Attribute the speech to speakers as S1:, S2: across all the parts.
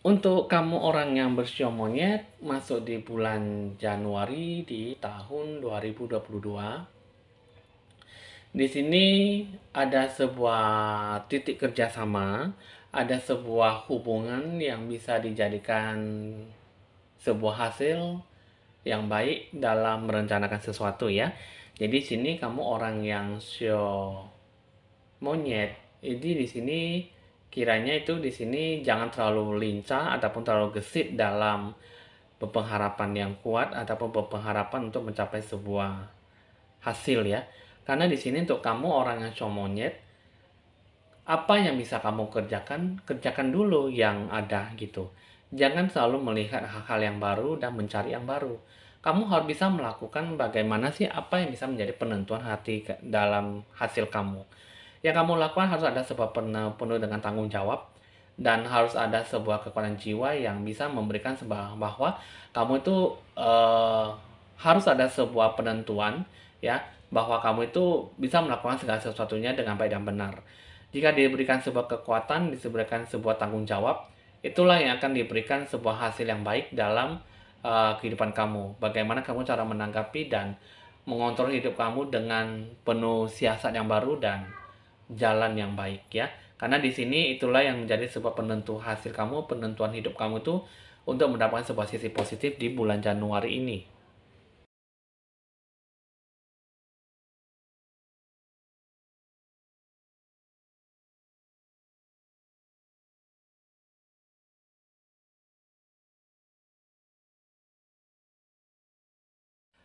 S1: Untuk kamu orang yang bersio monyet, masuk di bulan Januari di tahun 2022. Di sini ada sebuah titik kerjasama, ada sebuah hubungan yang bisa dijadikan sebuah hasil yang baik dalam merencanakan sesuatu ya. Jadi sini kamu orang yang sio monyet. Jadi di sini kiranya itu di sini jangan terlalu lincah ataupun terlalu gesit dalam berpengharapan yang kuat ataupun berpengharapan untuk mencapai sebuah hasil ya. Karena di sini untuk kamu orang yang sio monyet, apa yang bisa kamu kerjakan, kerjakan dulu yang ada gitu. Jangan selalu melihat hal-hal yang baru dan mencari yang baru. Kamu harus bisa melakukan bagaimana sih apa yang bisa menjadi penentuan hati dalam hasil kamu. Yang kamu lakukan harus ada sebuah penuh dengan tanggung jawab dan harus ada sebuah kekuatan jiwa yang bisa memberikan sebuah bahwa kamu itu harus ada sebuah penentuan ya bahwa kamu itu bisa melakukan segala sesuatunya dengan baik dan benar. Jika diberikan sebuah kekuatan, diberikan sebuah tanggung jawab, itulah yang akan diberikan sebuah hasil yang baik dalam kehidupan kamu. Bagaimana kamu cara menanggapi dan mengontrol hidup kamu dengan penuh siasat yang baru dan jalan yang baik ya. Karena di sini itulah yang menjadi sebuah penentu hasil kamu, penentuan hidup kamu itu untuk mendapatkan sebuah sisi positif di bulan Januari ini.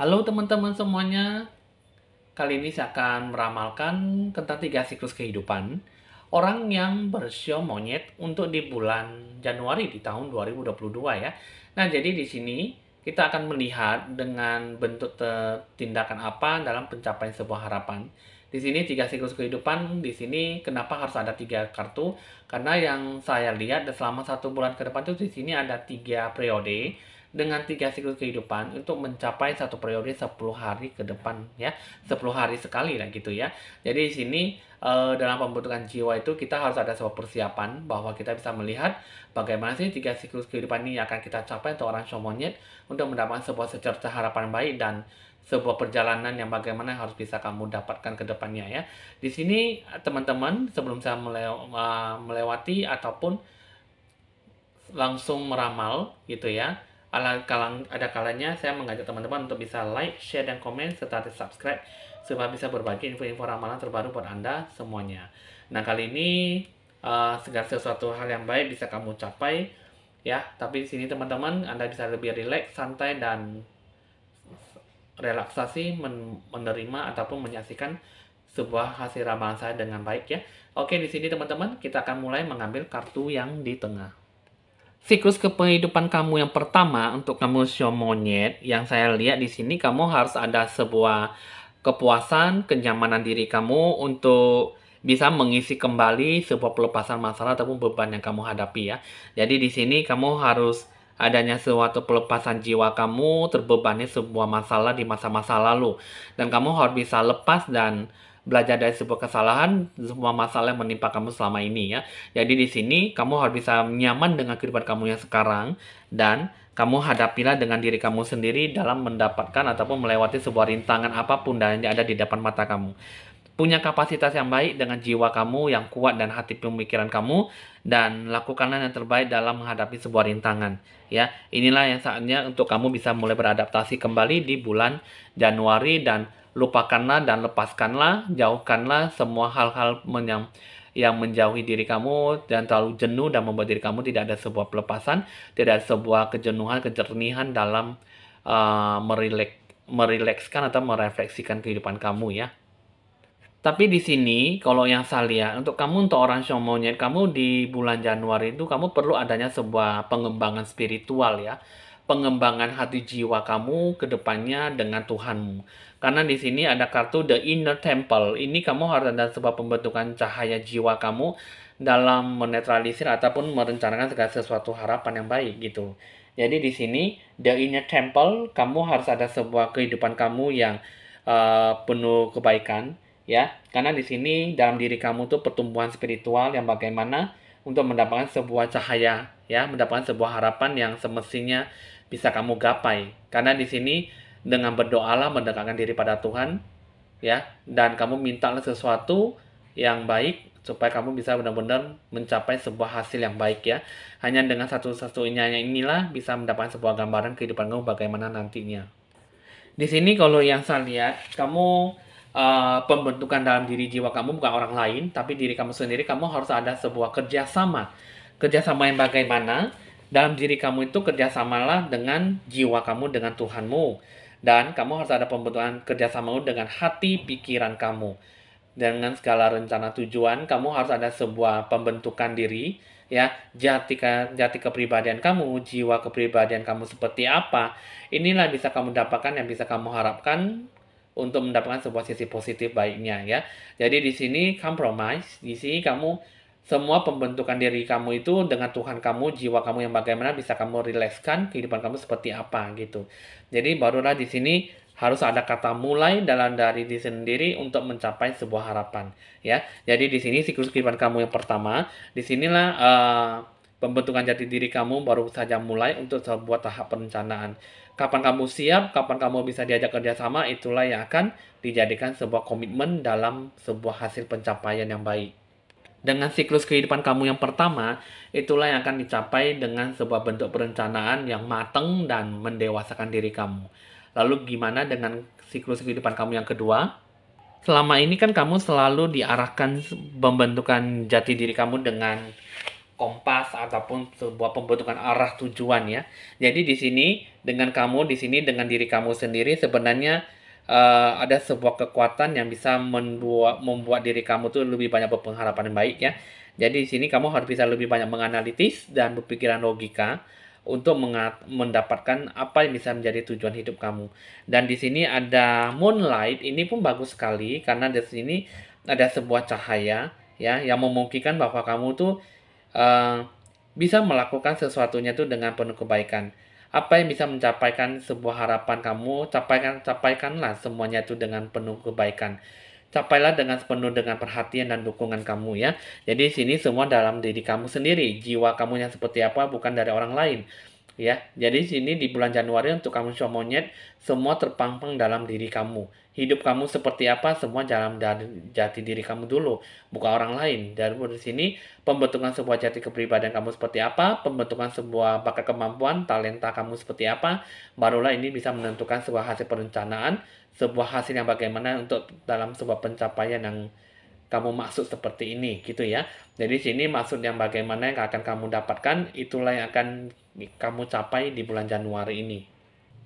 S1: Halo teman-teman semuanya, kali ini saya akan meramalkan tentang 3 siklus kehidupan orang yang bersio monyet untuk di bulan Januari di tahun 2022 ya. Nah, jadi di sini kita akan melihat dengan bentuk tindakan apa dalam pencapaian sebuah harapan. Di sini 3 siklus kehidupan, di sini kenapa harus ada 3 kartu? Karena yang saya lihat selama 1 bulan ke depan itu di sini ada 3 periode dengan 3 siklus kehidupan untuk mencapai 1 periode 10 hari ke depan ya, 10 hari sekali lah gitu ya. Jadi di sini dalam pembentukan jiwa itu kita harus ada sebuah persiapan bahwa kita bisa melihat bagaimana sih 3 siklus kehidupan ini akan kita capai untuk orang monyet untuk mendapatkan sebuah secerca harapan baik dan sebuah perjalanan yang bagaimana harus bisa kamu dapatkan ke depannya ya. Di sini teman-teman sebelum saya melewati ataupun langsung meramal gitu ya. Ada kalanya saya mengajak teman-teman untuk bisa like, share, dan komen serta subscribe supaya bisa berbagi info-info ramalan terbaru buat Anda semuanya. Nah, kali ini segala sesuatu hal yang baik bisa kamu capai ya, tapi di sini teman-teman Anda bisa lebih rileks, santai dan relaksasi menerima ataupun menyaksikan sebuah hasil ramalan saya dengan baik ya. Oke, di sini teman-teman kita akan mulai mengambil kartu yang di tengah. Siklus kehidupan kamu yang pertama untuk kamu sio monyet yang saya lihat di sini kamu harus ada sebuah kepuasan, kenyamanan diri kamu untuk bisa mengisi kembali sebuah pelepasan masalah ataupun beban yang kamu hadapi ya. Jadi di sini kamu harus adanya suatu pelepasan jiwa kamu terbebani sebuah masalah di masa-masa lalu dan kamu harus bisa lepas dan belajar dari sebuah kesalahan, sebuah masalah yang menimpa kamu selama ini ya. Jadi di sini kamu harus bisa nyaman dengan kehidupan kamu yang sekarang dan kamu hadapilah dengan diri kamu sendiri dalam mendapatkan ataupun melewati sebuah rintangan apapun dan yang ada di depan mata kamu. Punya kapasitas yang baik dengan jiwa kamu yang kuat dan hati pemikiran kamu dan lakukanlah yang terbaik dalam menghadapi sebuah rintangan. Ya, inilah yang saatnya untuk kamu bisa mulai beradaptasi kembali di bulan Januari dan lupakanlah dan lepaskanlah, jauhkanlah semua hal-hal yang menjauhi diri kamu dan terlalu jenuh dan membuat diri kamu tidak ada sebuah pelepasan, tidak ada sebuah kejenuhan, kejernihan dalam merilekskan atau merefleksikan kehidupan kamu ya. Tapi di sini, kalau yang saya lihat, untuk kamu, untuk orang yang monyet, kamu di bulan Januari itu, kamu perlu adanya sebuah pengembangan spiritual ya. Pengembangan hati jiwa kamu ke depannya dengan Tuhanmu. Karena di sini ada kartu The Inner Temple. Ini kamu harus ada sebuah pembentukan cahaya jiwa kamu dalam menetralisir ataupun merencanakan segala sesuatu harapan yang baik gitu. Jadi di sini, The Inner Temple, kamu harus ada sebuah kehidupan kamu yang penuh kebaikan ya, karena di sini dalam diri kamu tuh pertumbuhan spiritual yang bagaimana untuk mendapatkan sebuah cahaya ya, mendapatkan sebuah harapan yang semestinya bisa kamu gapai. Karena di sini dengan berdoalah mendekatkan diri pada Tuhan, ya, dan kamu mintalah sesuatu yang baik supaya kamu bisa benar-benar mencapai sebuah hasil yang baik ya. Hanya dengan satu-satunya inilah bisa mendapatkan sebuah gambaran kehidupan kamu bagaimana nantinya. Di sini kalau yang saya lihat, kamu pembentukan dalam diri jiwa kamu bukan orang lain, tapi diri kamu sendiri. Kamu harus ada sebuah kerjasama. Kerjasama yang bagaimana? Dalam diri kamu itu kerjasamalah dengan jiwa kamu, dengan Tuhanmu. Dan kamu harus ada pembentukan kerjasamamu dengan hati pikiran kamu. Dengan segala rencana tujuan, kamu harus ada sebuah pembentukan diri, ya, jati kepribadian kamu, jiwa kepribadian kamu seperti apa. Inilah bisa kamu dapatkan, yang bisa kamu harapkan untuk mendapatkan sebuah sisi positif baiknya ya. Jadi di sini compromise, di sini kamu semua pembentukan diri kamu itu dengan Tuhan kamu, jiwa kamu yang bagaimana bisa kamu rilekskan kehidupan kamu seperti apa gitu. Jadi barulah di sini harus ada kata mulai dalam dari diri sendiri untuk mencapai sebuah harapan ya. Jadi di sini siklus kehidupan kamu yang pertama, disinilah pembentukan jati diri kamu baru saja mulai untuk sebuah tahap perencanaan. Kapan kamu siap, kapan kamu bisa diajak kerjasama, itulah yang akan dijadikan sebuah komitmen dalam sebuah hasil pencapaian yang baik. Dengan siklus kehidupan kamu yang pertama, itulah yang akan dicapai dengan sebuah bentuk perencanaan yang matang dan mendewasakan diri kamu. Lalu gimana dengan siklus kehidupan kamu yang kedua? Selama ini kan kamu selalu diarahkan pembentukan jati diri kamu dengan kompas ataupun sebuah pembentukan arah tujuan ya. Jadi di sini dengan kamu di sini dengan diri kamu sendiri sebenarnya ada sebuah kekuatan yang bisa membuat diri kamu tuh lebih banyak berpengharapan yang baik ya. Jadi di sini kamu harus bisa lebih banyak menganalitis dan berpikiran logika untuk mendapatkan apa yang bisa menjadi tujuan hidup kamu. Dan di sini ada moonlight, ini pun bagus sekali karena di sini ada sebuah cahaya ya yang memungkinkan bahwa kamu tuh bisa melakukan sesuatunya tuh dengan penuh kebaikan. Apa yang bisa mencapaikan sebuah harapan kamu, capaikanlah semuanya itu dengan penuh kebaikan. Capailah dengan penuh dengan perhatian dan dukungan kamu ya. Jadi sini semua dalam diri kamu sendiri. Jiwa kamu yang seperti apa bukan dari orang lain. Ya, jadi sini di bulan Januari untuk kamu show monyet, semua terpampang dalam diri kamu. Hidup kamu seperti apa, semua dalam jati diri kamu dulu, bukan orang lain. Dan di sini pembentukan sebuah jati kepribadian kamu seperti apa, pembentukan sebuah bakat kemampuan, talenta kamu seperti apa, barulah ini bisa menentukan sebuah hasil perencanaan, sebuah hasil yang bagaimana untuk dalam sebuah pencapaian yang kamu maksud seperti ini gitu ya. Jadi sini maksud yang bagaimana yang akan kamu dapatkan itulah yang akan kamu capai di bulan Januari ini.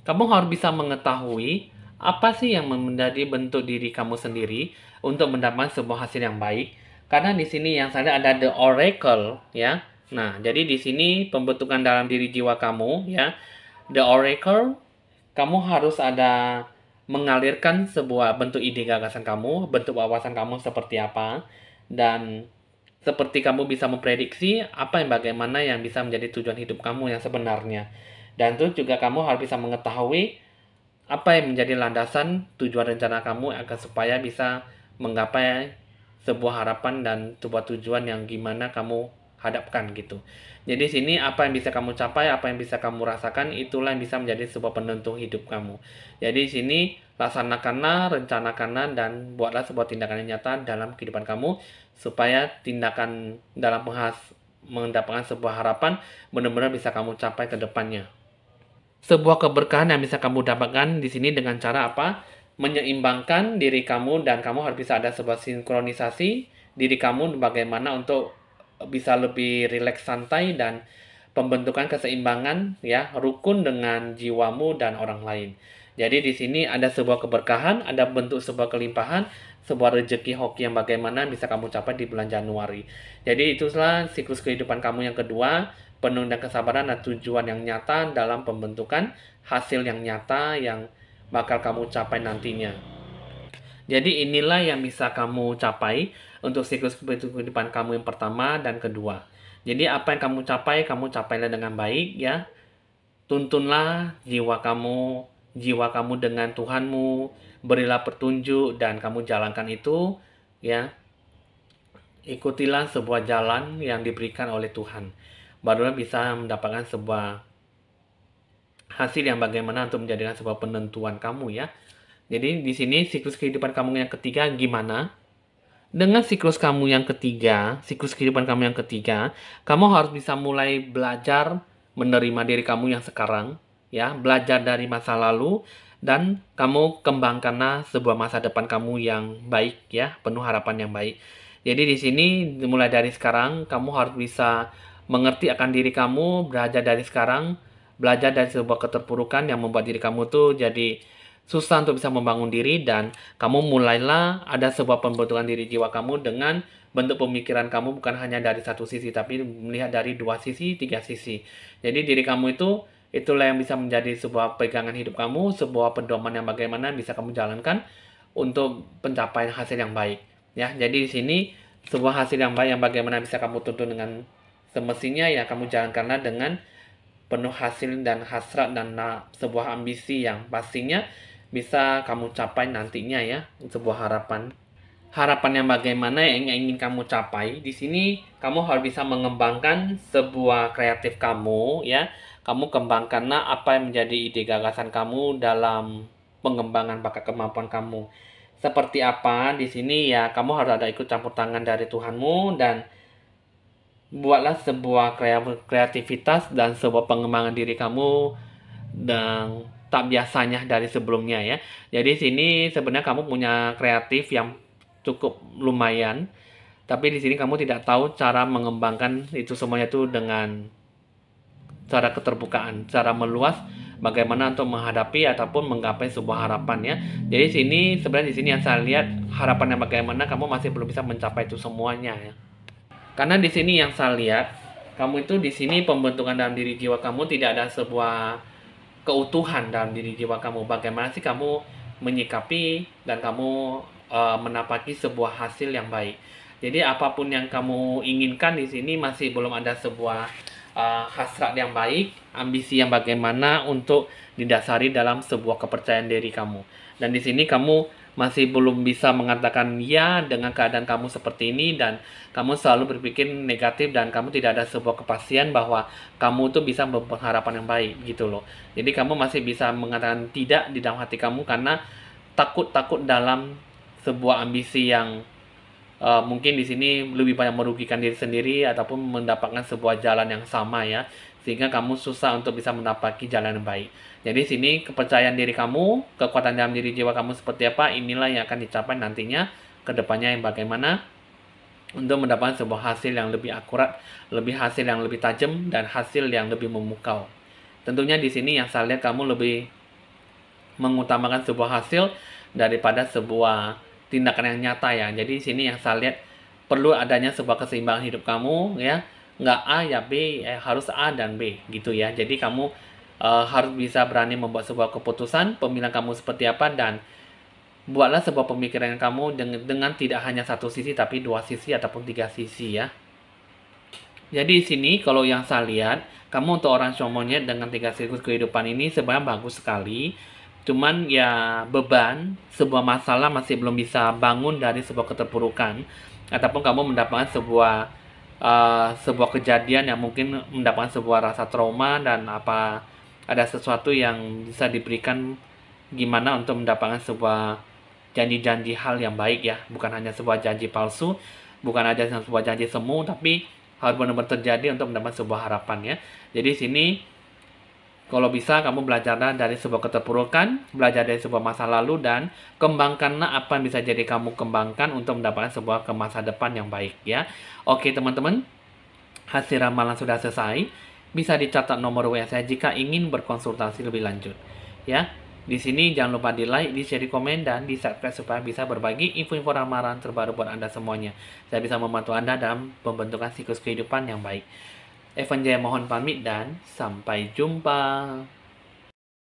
S1: Kamu harus bisa mengetahui apa sih yang menjadi bentuk diri kamu sendiri untuk mendapatkan sebuah hasil yang baik. Karena di sini yang saya ada the oracle ya. Nah, jadi di sini pembentukan dalam diri jiwa kamu ya. The oracle kamu harus ada mengalirkan sebuah bentuk ide gagasan kamu, bentuk wawasan kamu seperti apa, dan seperti kamu bisa memprediksi apa yang bagaimana yang bisa menjadi tujuan hidup kamu yang sebenarnya. Dan itu juga kamu harus bisa mengetahui apa yang menjadi landasan tujuan rencana kamu agar supaya bisa menggapai sebuah harapan dan sebuah tujuan yang gimana kamu hadapkan gitu. Jadi sini apa yang bisa kamu capai, apa yang bisa kamu rasakan, itulah yang bisa menjadi sebuah penentu hidup kamu. Jadi sini laksanakanlah, rencanakanlah, dan buatlah sebuah tindakan yang nyata dalam kehidupan kamu supaya tindakan dalam mendapatkan sebuah harapan benar-benar bisa kamu capai ke depannya. Sebuah keberkahan yang bisa kamu dapatkan di sini dengan cara apa? Menyeimbangkan diri kamu dan kamu harus bisa ada sebuah sinkronisasi diri kamu bagaimana untuk bisa lebih rileks santai dan pembentukan keseimbangan ya, rukun dengan jiwamu dan orang lain. Jadi di sini ada sebuah keberkahan, ada bentuk sebuah kelimpahan, sebuah rezeki hoki yang bagaimana bisa kamu capai di bulan Januari. Jadi itulah siklus kehidupan kamu yang kedua, penuh dengan kesabaran dan tujuan yang nyata dalam pembentukan hasil yang nyata yang bakal kamu capai nantinya. Jadi inilah yang bisa kamu capai untuk siklus kehidupan kamu yang pertama dan kedua. Jadi apa yang kamu capailah dengan baik ya. Tuntunlah jiwa kamu dengan Tuhanmu, berilah petunjuk dan kamu jalankan itu ya. Ikutilah sebuah jalan yang diberikan oleh Tuhan. barulah bisa mendapatkan sebuah hasil yang bagaimana untuk menjadikan sebuah penentuan kamu ya. Jadi di sini siklus kehidupan kamu yang ketiga gimana? Dengan siklus kamu yang ketiga, siklus kehidupan kamu yang ketiga, kamu harus bisa mulai belajar menerima diri kamu yang sekarang, ya, belajar dari masa lalu, dan kamu kembangkanlah sebuah masa depan kamu yang baik, ya, penuh harapan yang baik. Jadi di sini mulai dari sekarang, kamu harus bisa mengerti akan diri kamu, belajar dari sekarang, belajar dari sebuah keterpurukan yang membuat diri kamu tuh jadi susah untuk bisa membangun diri, dan kamu mulailah ada sebuah pembentukan diri jiwa kamu dengan bentuk pemikiran kamu bukan hanya dari satu sisi tapi melihat dari dua sisi, tiga sisi. Jadi diri kamu itulah yang bisa menjadi sebuah pegangan hidup kamu, sebuah pedoman yang bagaimana bisa kamu jalankan untuk pencapaian hasil yang baik. Ya, jadi di sini sebuah hasil yang baik yang bagaimana bisa kamu tuntun dengan semestinya ya kamu jalankanlah dengan penuh hasil dan hasrat dan sebuah ambisi yang pastinya bisa kamu capai nantinya ya, sebuah harapan. Harapan yang bagaimana yang ingin kamu capai. Di sini kamu harus bisa mengembangkan sebuah kreatif kamu ya. Kamu kembangkanlah apa yang menjadi ide gagasan kamu dalam pengembangan bakat kemampuan kamu. Seperti apa di sini ya, kamu harus ada ikut campur tangan dari Tuhanmu dan buatlah sebuah kreativitas dan sebuah pengembangan diri kamu dan tak biasanya dari sebelumnya ya. Jadi sini sebenarnya kamu punya kreatif yang cukup lumayan, tapi di sini kamu tidak tahu cara mengembangkan itu semuanya itu dengan cara keterbukaan, cara meluas bagaimana untuk menghadapi ataupun menggapai sebuah harapan ya. Jadi sini sebenarnya di sini yang saya lihat harapan yang bagaimana kamu masih belum bisa mencapai itu semuanya ya. Karena di sini yang saya lihat kamu itu di sini pembentukan dalam diri jiwa kamu tidak ada sebuah keutuhan dalam diri jiwa kamu. Bagaimana sih kamu menyikapi dan kamu menapaki sebuah hasil yang baik. Jadi apapun yang kamu inginkan di sini masih belum ada sebuah hasrat yang baik, ambisi yang bagaimana untuk didasari dalam sebuah kepercayaan diri kamu. Dan di sini kamu masih belum bisa mengatakan ya dengan keadaan kamu seperti ini, dan kamu selalu berpikir negatif dan kamu tidak ada sebuah kepastian bahwa kamu tuh bisa berpengharapan yang baik gitu loh. Jadi kamu masih bisa mengatakan tidak di dalam hati kamu karena takut dalam sebuah ambisi yang mungkin di sini lebih banyak merugikan diri sendiri ataupun mendapatkan sebuah jalan yang sama ya, sehingga kamu susah untuk bisa mendapati jalan yang baik. Jadi sini kepercayaan diri kamu, kekuatan dalam diri jiwa kamu seperti apa, inilah yang akan dicapai nantinya ke depannya yang bagaimana untuk mendapatkan sebuah hasil yang lebih akurat, lebih hasil yang lebih tajam dan hasil yang lebih memukau. Tentunya di sini yang saya lihat kamu lebih mengutamakan sebuah hasil daripada sebuah tindakan yang nyata ya. Jadi di sini yang saya lihat perlu adanya sebuah keseimbangan hidup kamu ya. Nggak A ya B, harus A dan B gitu ya. Jadi kamu harus bisa berani membuat sebuah keputusan, pemilihan kamu seperti apa, dan buatlah sebuah pemikiran kamu dengan tidak hanya satu sisi tapi dua sisi ataupun tiga sisi ya. Jadi di sini kalau yang saya lihat, kamu untuk orang monyet dengan tiga siklus kehidupan ini sebenarnya bagus sekali. Cuman ya beban, sebuah masalah masih belum bisa bangun dari sebuah keterpurukan, ataupun kamu mendapatkan sebuah kejadian yang mungkin mendapatkan sebuah rasa trauma, dan ada sesuatu yang bisa diberikan gimana untuk mendapatkan sebuah janji-janji hal yang baik ya, bukan hanya sebuah janji palsu, bukan hanya sebuah janji semu, tapi harus benar-benar terjadi untuk mendapatkan sebuah harapan ya. Jadi sini kalau bisa kamu belajarlah dari sebuah keterpurukan, belajar dari sebuah masa lalu, dan kembangkanlah apa yang bisa jadi kamu kembangkan untuk mendapatkan sebuah ke masa depan yang baik ya. Oke teman-teman, hasil ramalan sudah selesai. Bisa dicatat nomor WA saya jika ingin berkonsultasi lebih lanjut. Ya, di sini jangan lupa di like, di share, di komen, dan di subscribe supaya bisa berbagi info-info ramalan terbaru buat Anda semuanya. Saya bisa membantu Anda dalam pembentukan siklus kehidupan yang baik. Evan Jaya mohon pamit dan sampai jumpa.